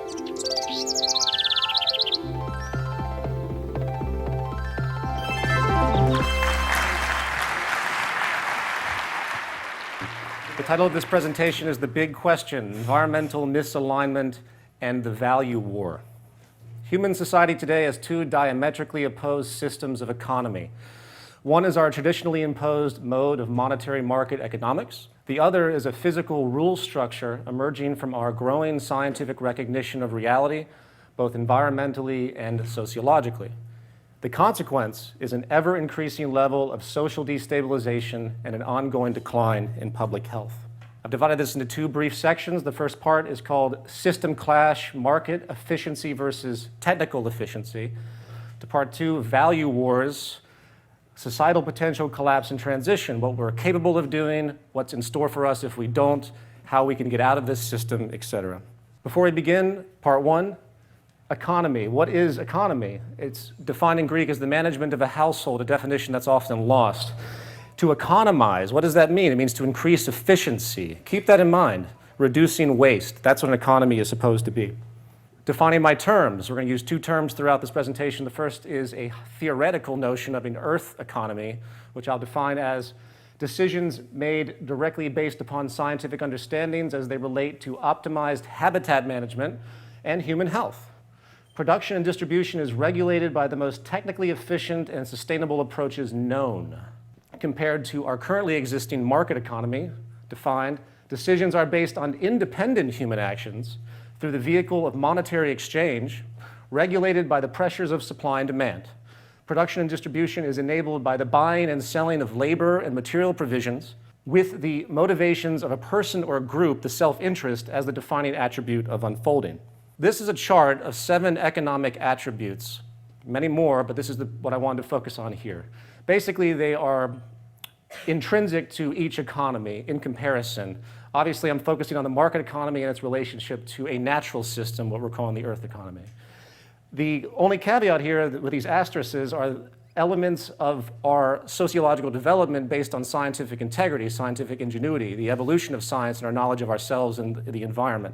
The title of this presentation is The Big Question: Environmental Misalignment and the Value War. Human society today has two diametrically opposed systems of economy. One is our traditionally imposed mode of monetary market economics. The other is a physical rule structure emerging from our growing scientific recognition of reality, both environmentally and sociologically. The consequence is an ever-increasing level of social destabilization and an ongoing decline in public health. I've divided this into two brief sections. The first part is called System Clash, Market Efficiency versus Technical Efficiency. To part two, Value Wars, Societal Potential Collapse and Transition, what we're capable of doing, what's in store for us if we don't, how we can get out of this system, etc. Before we begin, part one, economy. What is economy? It's defined in Greek as the management of a household, a definition that's often lost. To economize, what does that mean? It means to increase efficiency. Keep that in mind. Reducing waste. That's what an economy is supposed to be. Defining my terms. We're going to use two terms throughout this presentation. The first is a theoretical notion of an earth economy, which I'll define as decisions made directly based upon scientific understandings as they relate to optimized habitat management and human health. Production and distribution is regulated by the most technically efficient and sustainable approaches known. Compared to our currently existing market economy, defined, decisions are based on independent human actions through the vehicle of monetary exchange, regulated by the pressures of supply and demand. Production and distribution is enabled by the buying and selling of labor and material provisions with the motivations of a person or a group, the self-interest, as the defining attribute of unfolding. This is a chart of 7 economic attributes, many more, but this is what I wanted to focus on here. Basically, they are intrinsic to each economy in comparison. Obviously, I'm focusing on the market economy and its relationship to a natural system, what we're calling the earth economy. The only caveat here with these asterisks are elements of our sociological development based on scientific integrity, scientific ingenuity, the evolution of science and our knowledge of ourselves and the environment.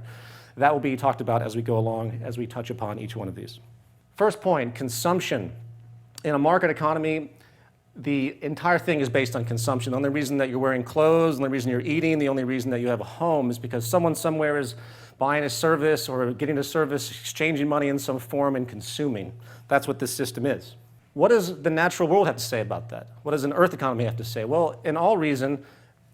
That will be talked about as we go along, as we touch upon each one of these. First point, consumption. In a market economy, the entire thing is based on consumption. The only reason that you're wearing clothes, the only reason you're eating, the only reason that you have a home is because someone somewhere is buying a service or getting a service, exchanging money in some form and consuming. That's what this system is. What does the natural world have to say about that? What does an earth economy have to say? Well, in all reason,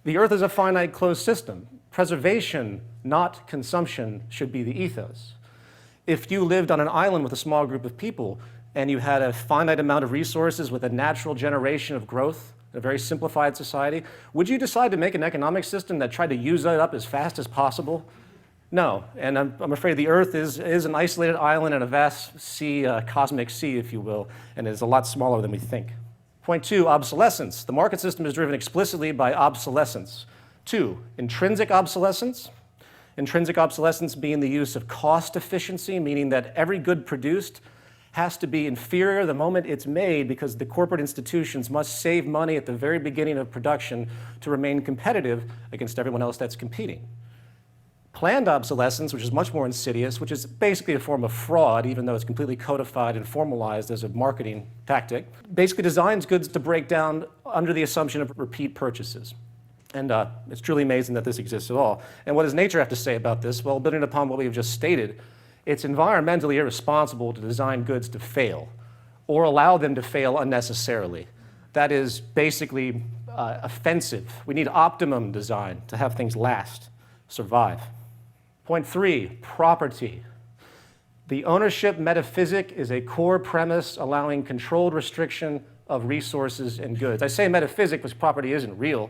the earth is a finite closed system. Preservation, not consumption, should be the ethos. If you lived on an island with a small group of people and you had a finite amount of resources with a natural generation of growth, a very simplified society, would you decide to make an economic system that tried to use that up as fast as possible? No, and I'm afraid the Earth is an isolated island in a vast sea, cosmic sea, if you will, and is a lot smaller than we think. Point two, obsolescence. The market system is driven explicitly by obsolescence. 2, intrinsic obsolescence. Intrinsic obsolescence being the use of cost efficiency, meaning that every good produced has to be inferior the moment it's made because the corporate institutions must save money at the very beginning of production to remain competitive against everyone else that's competing. Planned obsolescence, which is much more insidious, which is basically a form of fraud, even though it's completely codified and formalized as a marketing tactic, basically designs goods to break down under the assumption of repeat purchases. And it's truly amazing that this exists at all. And what does nature have to say about this? Well, building upon what we've just stated, it's environmentally irresponsible to design goods to fail or allow them to fail unnecessarily. That is basically offensive. We need optimum design to have things last, survive. Point 3, property. The ownership metaphysic is a core premise allowing controlled restriction of resources and goods. I say metaphysic because property isn't real.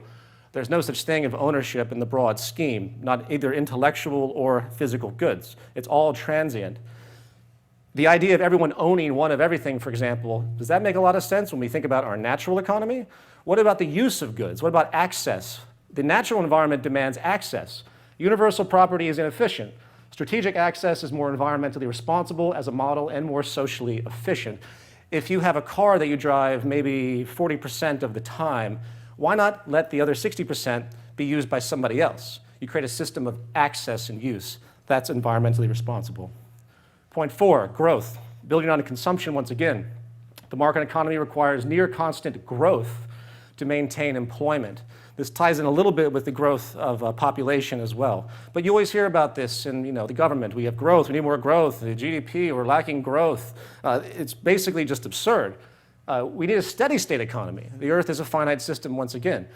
There's no such thing of ownership in the broad scheme, not either intellectual or physical goods. It's all transient. The idea of everyone owning one of everything, for example, does that make a lot of sense when we think about our natural economy? What about the use of goods? What about access? The natural environment demands access. Universal property is inefficient. Strategic access is more environmentally responsible as a model and more socially efficient. If you have a car that you drive maybe 40% of the time, why not let the other 60% be used by somebody else? You create a system of access and use. That's environmentally responsible. Point 4, growth. Building on consumption once again. The market economy requires near constant growth to maintain employment. This ties in a little bit with the growth of population as well. But you always hear about this in the government. We have growth, we need more growth, the GDP, we're lacking growth. It's basically just absurd. We need a steady state economy. The Earth is a finite system once again.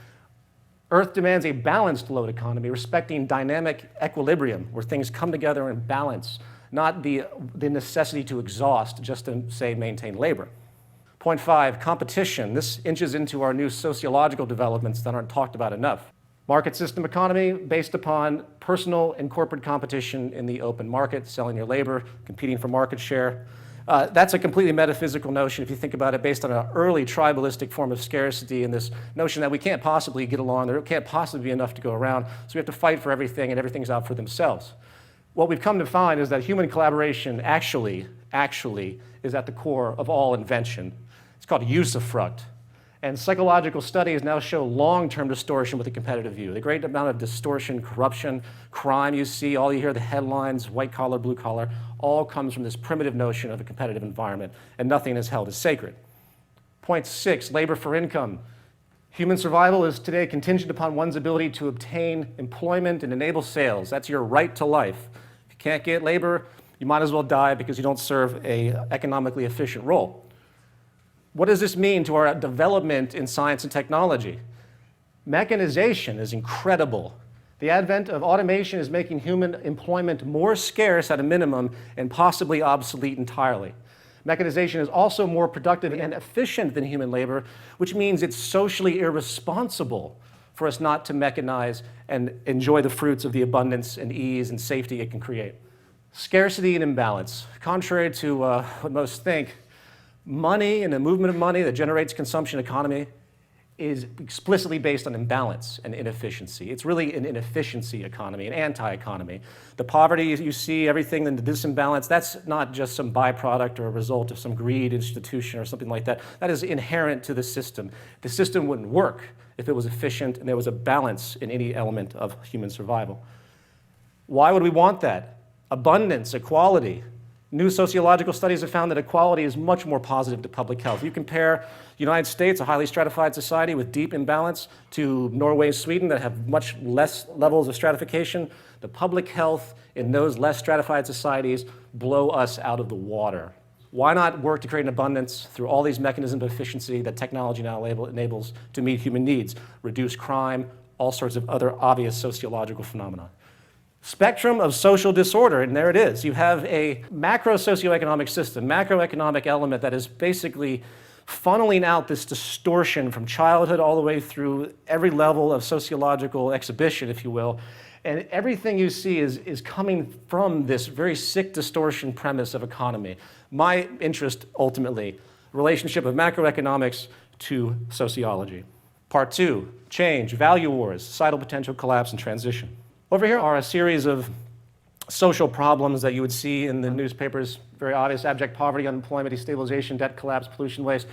Earth demands a balanced load economy, respecting dynamic equilibrium, where things come together in balance, not the necessity to exhaust just to, say, maintain labor. Point 5, competition. This inches into our new sociological developments that aren't talked about enough. Market system economy based upon personal and corporate competition in the open market, selling your labor, competing for market share. That's a completely metaphysical notion if you think about it, based on an early tribalistic form of scarcity and this notion that we can't possibly get along, there can't possibly be enough to go around, so we have to fight for everything and everything's out for themselves. What we've come to find is that human collaboration actually is at the core of all invention. It's called usufruct. And psychological studies now show long-term distortion with a competitive view. The great amount of distortion, corruption, crime you see, all you hear, the headlines, white collar, blue collar, all comes from this primitive notion of a competitive environment, and nothing is held as sacred. Point 6, labor for income. Human survival is today contingent upon one's ability to obtain employment and enable sales. That's your right to life. If you can't get labor, you might as well die because you don't serve an economically efficient role. What does this mean to our development in science and technology? Mechanization is incredible. The advent of automation is making human employment more scarce at a minimum and possibly obsolete entirely. Mechanization is also more productive and efficient than human labor, which means it's socially irresponsible for us not to mechanize and enjoy the fruits of the abundance and ease and safety it can create. Scarcity and imbalance. Contrary to what most think, money and the movement of money that generates consumption economy is explicitly based on imbalance and inefficiency. It's really an inefficiency economy, an anti-economy. The poverty you see, everything in the disimbalance, that's not just some byproduct or a result of some greed institution or something like that. That is inherent to the system. The system wouldn't work if it was efficient and there was a balance in any element of human survival. Why would we want that? Abundance, equality. New sociological studies have found that equality is much more positive to public health. You compare the United States, a highly stratified society with deep imbalance, to Norway, Sweden, that have much less levels of stratification. The public health in those less stratified societies blow us out of the water. Why not work to create an abundance through all these mechanisms of efficiency that technology now enables to meet human needs, reduce crime, all sorts of other obvious sociological phenomena? Spectrum of social disorder, and there it is. You have a macro socioeconomic system, macroeconomic element that is basically funneling out this distortion from childhood all the way through every level of sociological exhibition, if you will. And everything you see is coming from this very sick distortion premise of economy. My interest, ultimately, relationship of macroeconomics to sociology. Part 2, change, value wars, societal potential, collapse, and transition. Over here are a series of social problems that you would see in the newspapers, very obvious: abject poverty, unemployment, destabilization, debt collapse, pollution, waste,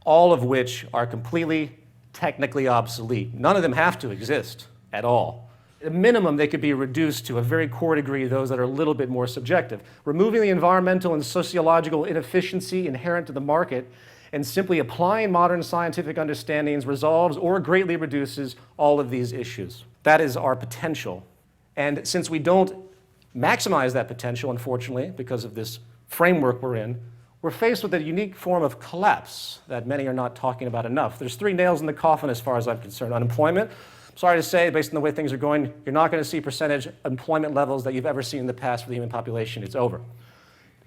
all of which are completely technically obsolete. None of them have to exist at all. At a minimum, they could be reduced to a very core degree, those that are a little bit more subjective. Removing the environmental and sociological inefficiency inherent to the market and simply applying modern scientific understandings resolves or greatly reduces all of these issues. That is our potential. And since we don't maximize that potential, unfortunately, because of this framework we're in, we're faced with a unique form of collapse that many are not talking about enough. There's 3 nails in the coffin as far as I'm concerned. Unemployment, sorry to say, based on the way things are going, you're not going to see percentage employment levels that you've ever seen in the past for the human population. It's over.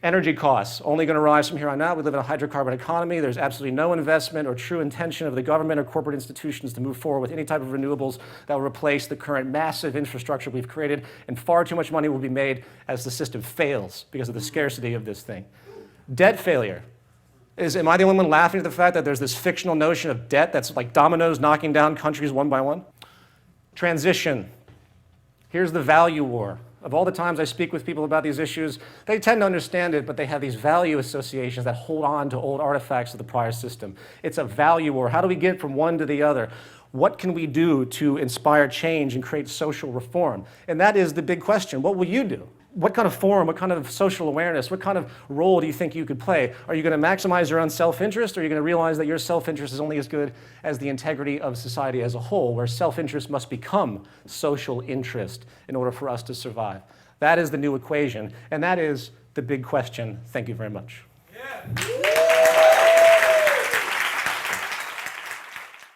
Energy costs, only going to rise from here on out. We live in a hydrocarbon economy. There's absolutely no investment or true intention of the government or corporate institutions to move forward with any type of renewables that will replace the current massive infrastructure we've created, and far too much money will be made as the system fails because of the scarcity of this thing. Debt failure. Am I the only one laughing at the fact that there's this fictional notion of debt that's like dominoes knocking down countries one by one? Transition. Here's the value war. Of all the times I speak with people about these issues, they tend to understand it, but they have these value associations that hold on to old artifacts of the prior system. It's a value war. How do we get from one to the other? What can we do to inspire change and create social reform? And that is the big question. What will you do? What kind of forum, what kind of social awareness, what kind of role do you think you could play? Are you going to maximize your own self-interest, or are you going to realize that your self-interest is only as good as the integrity of society as a whole, where self-interest must become social interest in order for us to survive? That is the new equation, and that is the big question. Thank you very much. Yeah.